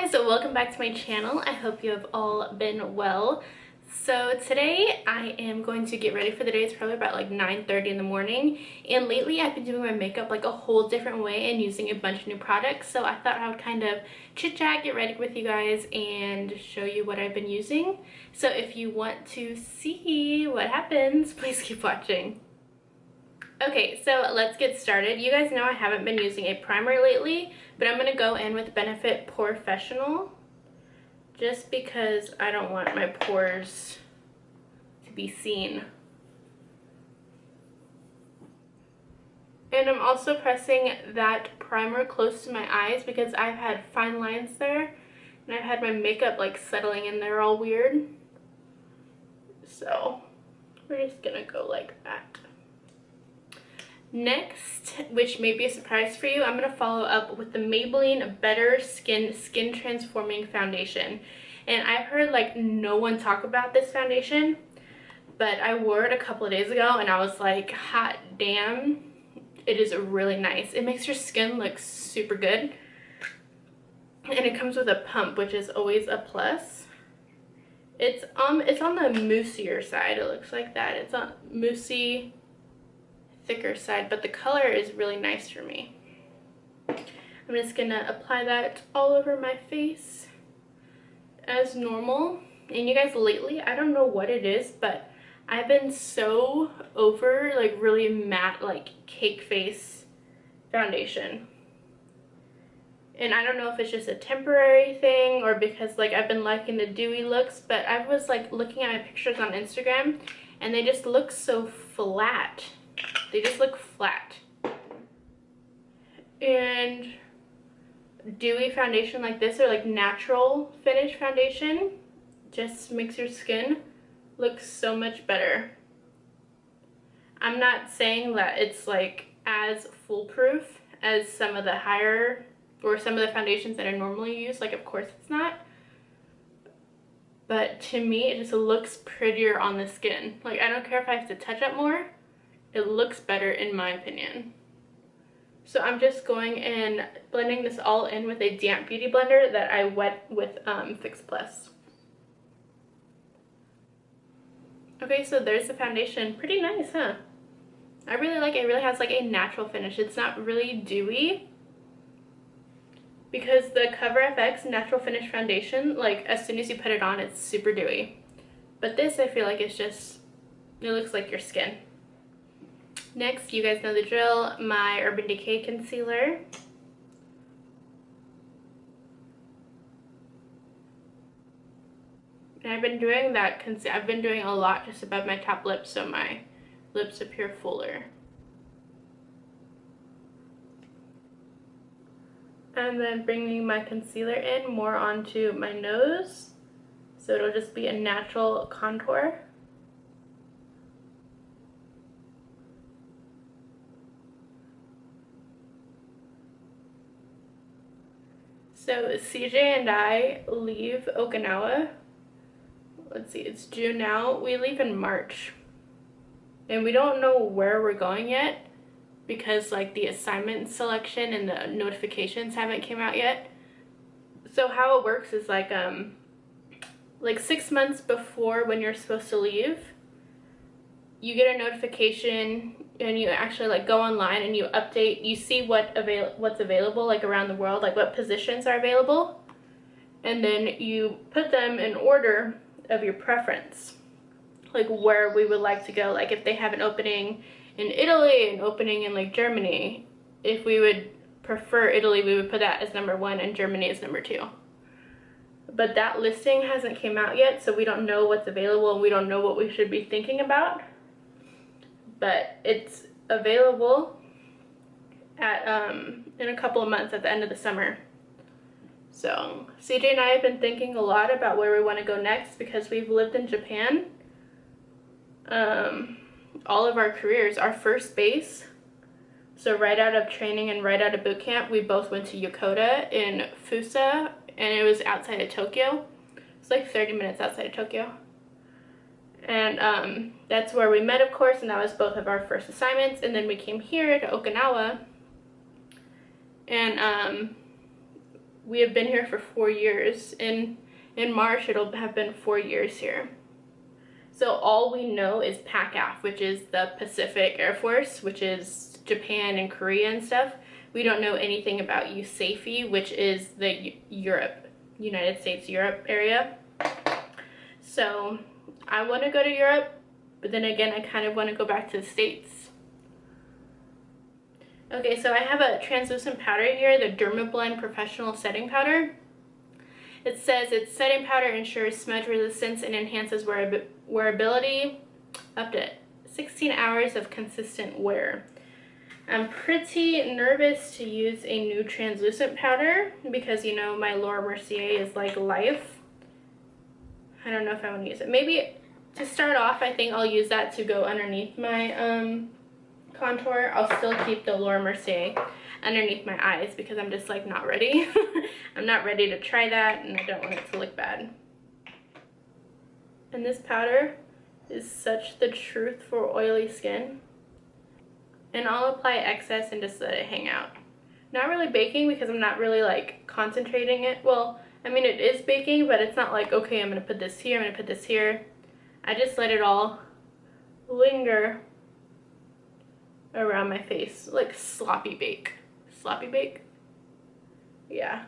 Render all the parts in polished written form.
guys, welcome back to my channel. I hope you have all been well. So today I am going to get ready for the day. It's probably about like 9:30 in the morning, and lately I've been doing my makeup like a whole different way and using a bunch of new products. So I thought I would kind of chit chat, get ready with you guys, and show you what I've been using. So if you want to see what happens, please keep watching. Okay, so let's get started. You guys know I haven't been using a primer lately, but I'm going to go in with Benefit Porefessional just because I don't want my pores to be seen. And I'm also pressing that primer close to my eyes because I've had fine lines there and I've had my makeup like settling in there all weird. So we're just going to go like that. Next, which may be a surprise for you, I'm going to follow up with the Maybelline Better Skin Transforming Foundation. And I've heard like no one talk about this foundation, but I wore it a couple of days ago and I was like, hot damn, it is really nice. It makes your skin look super good. And it comes with a pump, which is always a plus. It's on the moussier side, it looks like that. It's on moussey, thicker side, but the color is really nice for me. I'm just gonna apply that all over my face as normal. And you guys, lately, I don't know what it is, but I've been so over like really matte, like cake face foundation. And I don't know if it's just a temporary thing or because like I've been liking the dewy looks, but I was like looking at my pictures on Instagram and they just look so flat. They just look flat. And dewy foundation like this, or like natural finish foundation, just makes your skin look so much better. I'm not saying that it's like as foolproof as some of the higher or some of the foundations that I normally use. Like, of course it's not. But to me, it just looks prettier on the skin. Like, I don't care if I have to touch up more. It looks better in my opinion. So I'm just going and blending this all in with a damp beauty blender that I wet with Fix Plus. Okay, so there's the foundation. Pretty nice, huh? I really like it. It really has like a natural finish. It's not really dewy because the Cover FX Natural Finish Foundation, like as soon as you put it on, it's super dewy. But this, I feel like it's just, it looks like your skin. Next, you guys know the drill, my Urban Decay concealer. And I've been doing that, I've been doing a lot just above my top lip so my lips appear fuller. And then bringing my concealer in more onto my nose, so it'll just be a natural contour. So CJ and I leave Okinawa. Let's see, it's June now. We leave in March. And we don't know where we're going yet because like the assignment selection and the notifications haven't came out yet. So how it works is like 6 months before when you're supposed to leave, you get a notification and you actually like go online and you update, you see what's available like around the world, like what positions are available, and then you put them in order of your preference, like where we would like to go. Like if they have an opening in Italy, an opening in like Germany, if we would prefer Italy, we would put that as number 1 and Germany as number 2. But that listing hasn't came out yet, so we don't know what's available and we don't know what we should be thinking about. But it's available at in a couple of months at the end of the summer. So CJ and I have been thinking a lot about where we want to go next because we've lived in Japan all of our careers. Our first base, so right out of training and right out of boot camp, we both went to Yokota in Fusa, and it was outside of Tokyo. It's like 30 minutes outside of Tokyo. And that's where we met, of course, and that was both of our first assignments. And then we came here to Okinawa, and we have been here for 4 years. In March, it'll have been 4 years here. So all we know is PACAF, which is the Pacific Air Force, which is Japan and Korea and stuff. We don't know anything about USAFE, which is the United States Europe area. So I want to go to Europe, but then again, I kind of want to go back to the States. Okay, so I have a translucent powder here, the Dermablend Professional Setting Powder. It says its setting powder ensures smudge resistance and enhances wearability up to 16 hours of consistent wear. I'm pretty nervous to use a new translucent powder because, you know, my Laura Mercier is like life. I don't know if I want to use it. Maybe to start off, I think I'll use that to go underneath my contour. I'll still keep the Laura Mercier underneath my eyes because I'm just like not ready. I'm not ready to try that, and I don't want it to look bad. And this powder is such the truth for oily skin. And I'll apply excess and just let it hang out. Not really baking because I'm not really like concentrating it. Well, I mean it is baking, but it's not like, okay, I'm gonna put this here, I'm gonna put this here. I just let it all linger around my face, like sloppy bake. Sloppy bake? Yeah.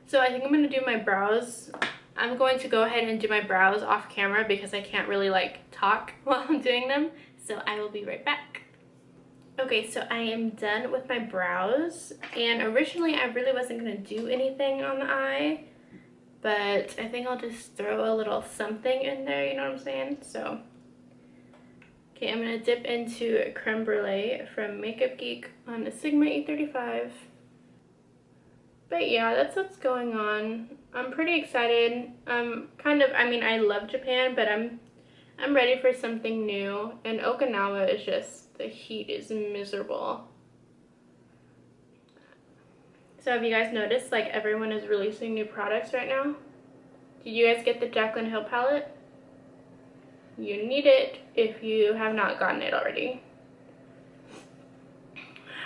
So I think I'm gonna do my brows. I'm going to go ahead and do my brows off camera because I can't really like talk while I'm doing them. So I will be right back. Okay, so I am done with my brows, and originally I really wasn't gonna do anything on the eye, but I think I'll just throw a little something in there, you know what I'm saying? So, okay, I'm gonna dip into Creme Brulee from Makeup Geek on the Sigma E35. But yeah, that's what's going on. I'm pretty excited. I mean, I love Japan, but I'm ready for something new, and Okinawa is just, the heat is miserable. So have you guys noticed like everyone is releasing new products right now? Did you guys get the Jaclyn Hill palette? You need it if you have not gotten it already.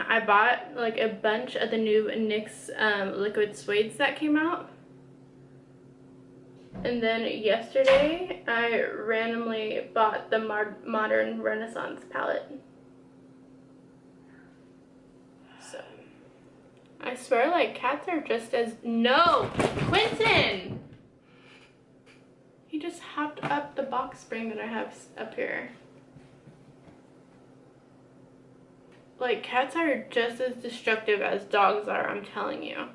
I bought like a bunch of the new NYX liquid suedes that came out. And then yesterday I randomly bought the Modern Renaissance palette. So I swear like cats are just as— No! Quentin! He just hopped up the box spring that I have up here. Like, cats are just as destructive as dogs are, I'm telling you.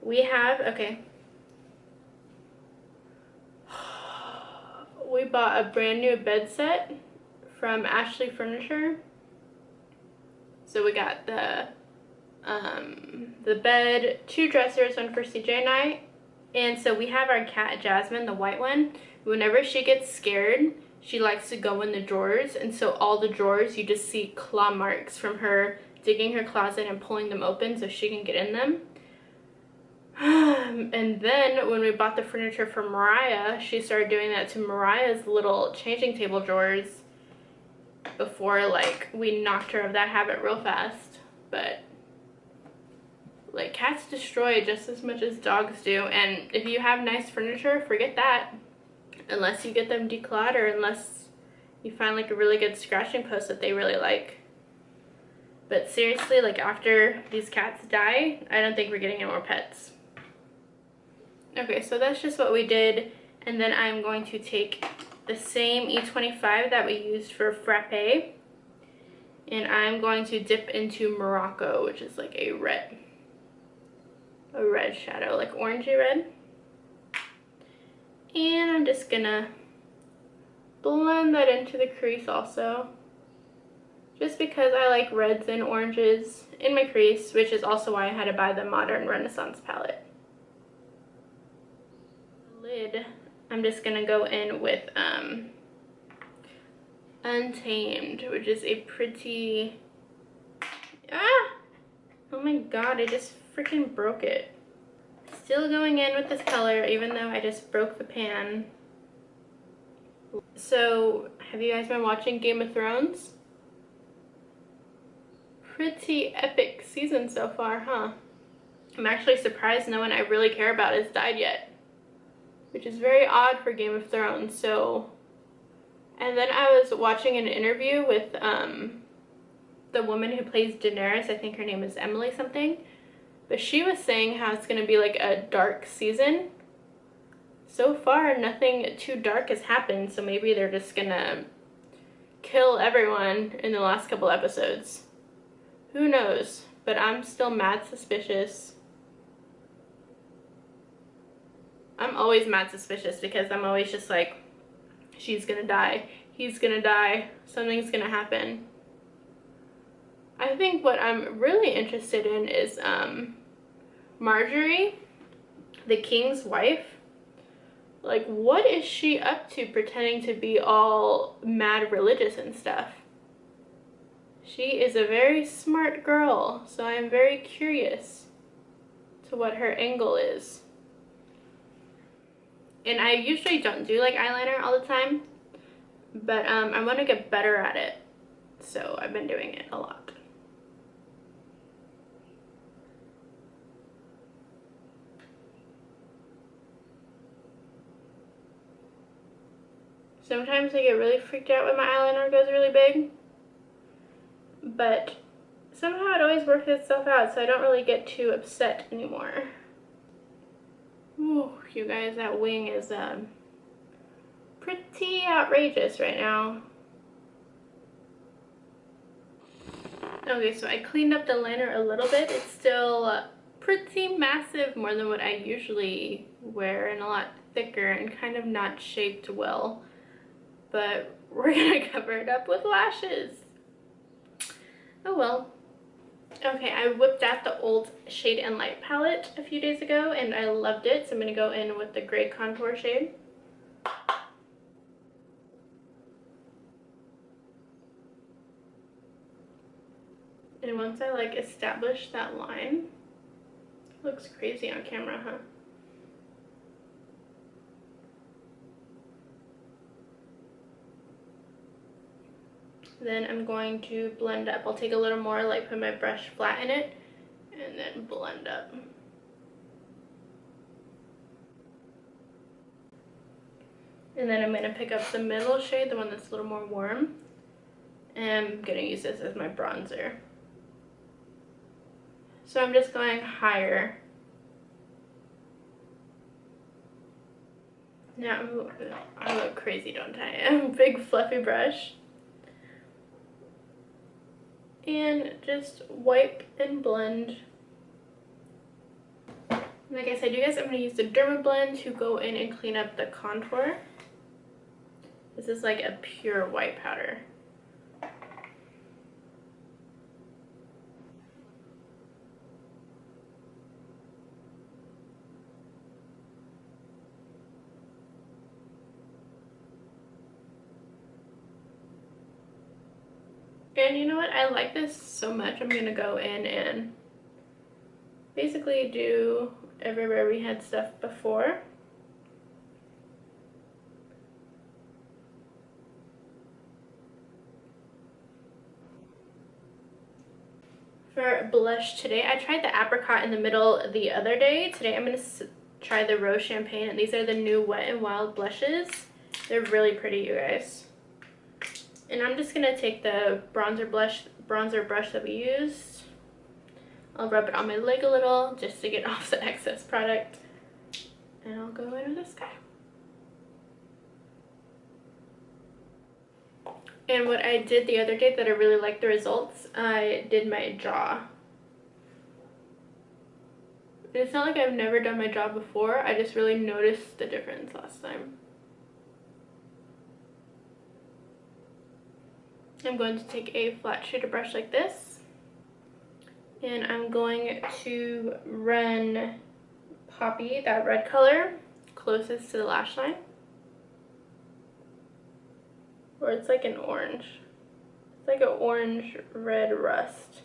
We have, okay. We bought a brand new bed set from Ashley Furniture. So we got the bed, 2 dressers, one for CJ and I. And so we have our cat Jasmine, the white one. Whenever she gets scared, she likes to go in the drawers, and so all the drawers, you just see claw marks from her digging her closet and pulling them open so she can get in them. And then when we bought the furniture for Mariah, she started doing that to Mariah's little changing table drawers before like we knocked her of that habit real fast. But like, cats destroy just as much as dogs do, and if you have nice furniture, forget that. Unless you get them declawed, or unless you find like a really good scratching post that they really like. But seriously, like after these cats die, I don't think we're getting any more pets. Okay, so that's just what we did. And then I'm going to take the same E25 that we used for frappe, and I'm going to dip into Morocco, which is like a red shadow, like orangey red. And I'm just gonna blend that into the crease also, just because I like reds and oranges in my crease, which is also why I had to buy the Modern Renaissance palette. The lid, I'm just gonna go in with Untamed, which is a pretty— oh my god, I just freaking broke it. Still going in with this color, even though I just broke the pan. So, have you guys been watching Game of Thrones? Pretty epic season so far, huh? I'm actually surprised no one I really care about has died yet, which is very odd for Game of Thrones. So, and then I was watching an interview with the woman who plays Daenerys. I think her name is Emily something, but she was saying how it's going to be like a dark season. So far, nothing too dark has happened, so maybe they're just gonna kill everyone in the last couple episodes. Who knows? But I'm still mad suspicious. I'm always mad suspicious because I'm always just like, she's gonna die, he's gonna die, something's gonna happen. I think what I'm really interested in is Marjorie, the king's wife. Like, what is she up to pretending to be all mad religious and stuff? She is a very smart girl, so I'm very curious to what her angle is. And I usually don't do like eyeliner all the time, but I want to get better at it, so I've been doing it a lot. Sometimes I get really freaked out when my eyeliner goes really big, but somehow it always works itself out, so I don't really get too upset anymore. Ooh, you guys, that wing is pretty outrageous right now. Okay, so I cleaned up the liner a little bit. It's still pretty massive, more than what I usually wear, and a lot thicker and kind of not shaped well. But we're gonna cover it up with lashes. Oh well. Okay, I whipped out the old Shade and Light palette a few days ago and I loved it, so I'm gonna go in with the gray contour shade. And once I like establish that line, it looks crazy on camera, huh? Then I'm going to blend up. I'll take a little more, like put my brush flat in it, and then blend up. And then I'm going to pick up the middle shade, the one that's a little more warm, and I'm going to use this as my bronzer. So I'm just going higher. Now, I look crazy, don't I? Big fluffy brush. And just wipe and blend. Like I said, you guys, I'm going to use the Dermablend to go in and clean up the contour. This is like a pure white powder. And you know what? I like this so much. I'm going to go in and basically do everywhere we had stuff before. For blush today, I tried the apricot in the middle the other day. Today I'm going to try the rose champagne, and these are the new Wet n Wild blushes. They're really pretty, you guys. And I'm just going to take the bronzer brush that we used. I'll rub it on my leg a little just to get off the excess product. And I'll go in with this guy. And what I did the other day that I really liked the results, I did my jaw. It's not like I've never done my jaw before, I just really noticed the difference last time. I'm going to take a flat shader brush like this, and I'm going to run Poppy, that red color, closest to the lash line. Or it's like an orange. It's like an orange-red rust.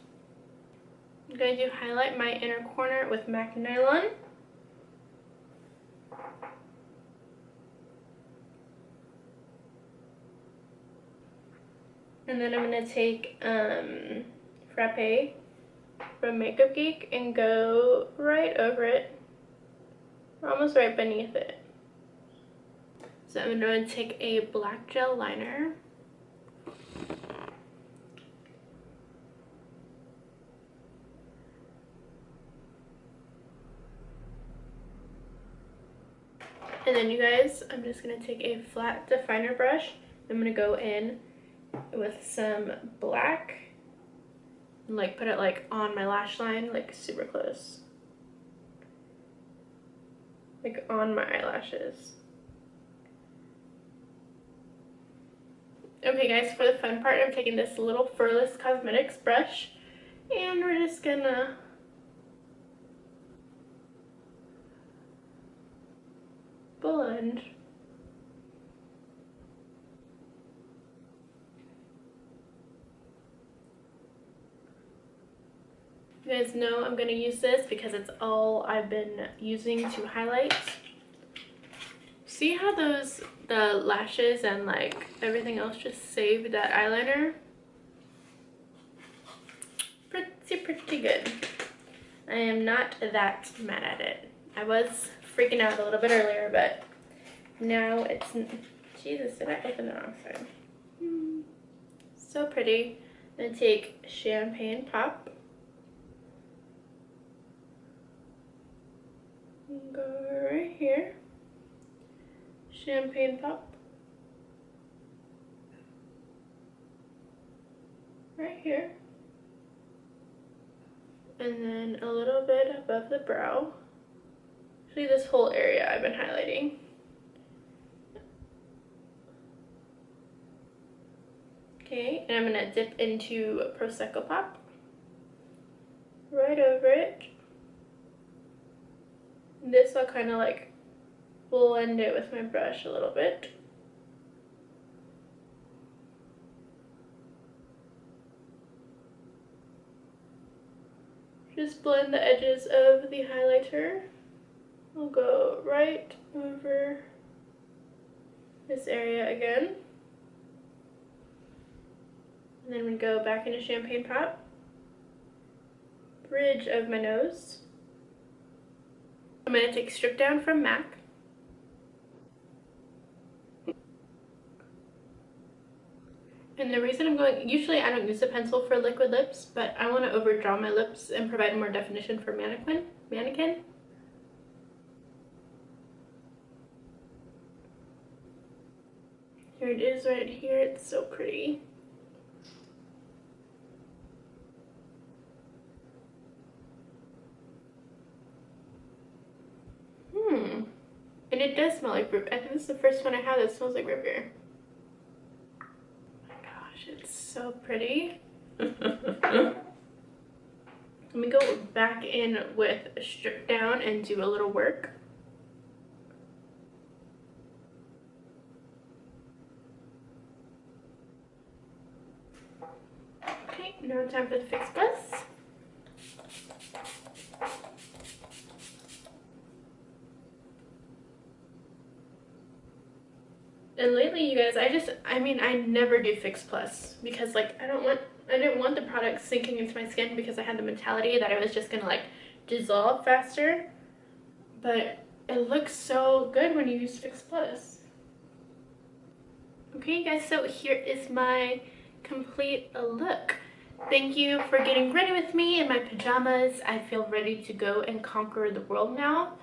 I'm going to highlight my inner corner with MAC Nylon. And then I'm going to take frappe from Makeup Geek and go right over it. Almost right beneath it. So I'm going to take a black gel liner. And then you guys, I'm just going to take a flat definer brush. I'm going to go in with some black and like put it like on my lash line, like super close. Like on my eyelashes. Okay guys, for the fun part, I'm taking this little Furless Cosmetics brush and we're just gonna blend. You guys know I'm gonna use this because it's all I've been using to highlight. See how the lashes and like everything else just saved that eyeliner? Pretty good. I am not that mad at it. I was freaking out a little bit earlier, but now it's... Jesus, did I open the wrong side? So pretty. I'm gonna take Champagne Pop. Go right here. Champagne Pop. Right here. And then a little bit above the brow. Actually, this whole area I've been highlighting. Okay, and I'm gonna dip into Prosecco Pop. Right over it. This I'll kind of like blend it with my brush a little bit. Just blend the edges of the highlighter. I'll go right over this area again. And then we go back into Champagne Pop. Bridge of my nose. I'm going to take Stripdown from MAC. And the reason I'm going, usually I don't use a pencil for liquid lips, but I want to overdraw my lips and provide more definition for mannequin. Here it is right here, it's so pretty. And it does smell like root beer. I think this is the first one I have that smells like root beer. Oh my gosh, it's so pretty. Let me go back in with Stripdown and do a little work. Okay, now time for the Fix Plus. And lately, you guys, I never do Fix Plus because like I didn't want the product sinking into my skin because I had the mentality that it was just gonna like dissolve faster. But it looks so good when you use Fix Plus. Okay, you guys, so here is my complete look. Thank you for getting ready with me in my pajamas. I feel ready to go and conquer the world now.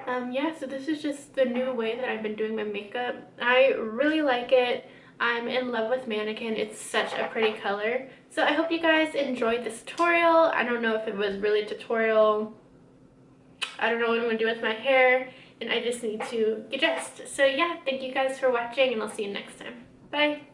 Yeah, so this is just the new way that I've been doing my makeup. I really like it. I'm in love with Mannequin. It's such a pretty color. So I hope you guys enjoyed this tutorial. I don't know if it was really a tutorial. I don't know what I'm going to do with my hair. And I just need to get dressed. So yeah, thank you guys for watching and I'll see you next time. Bye!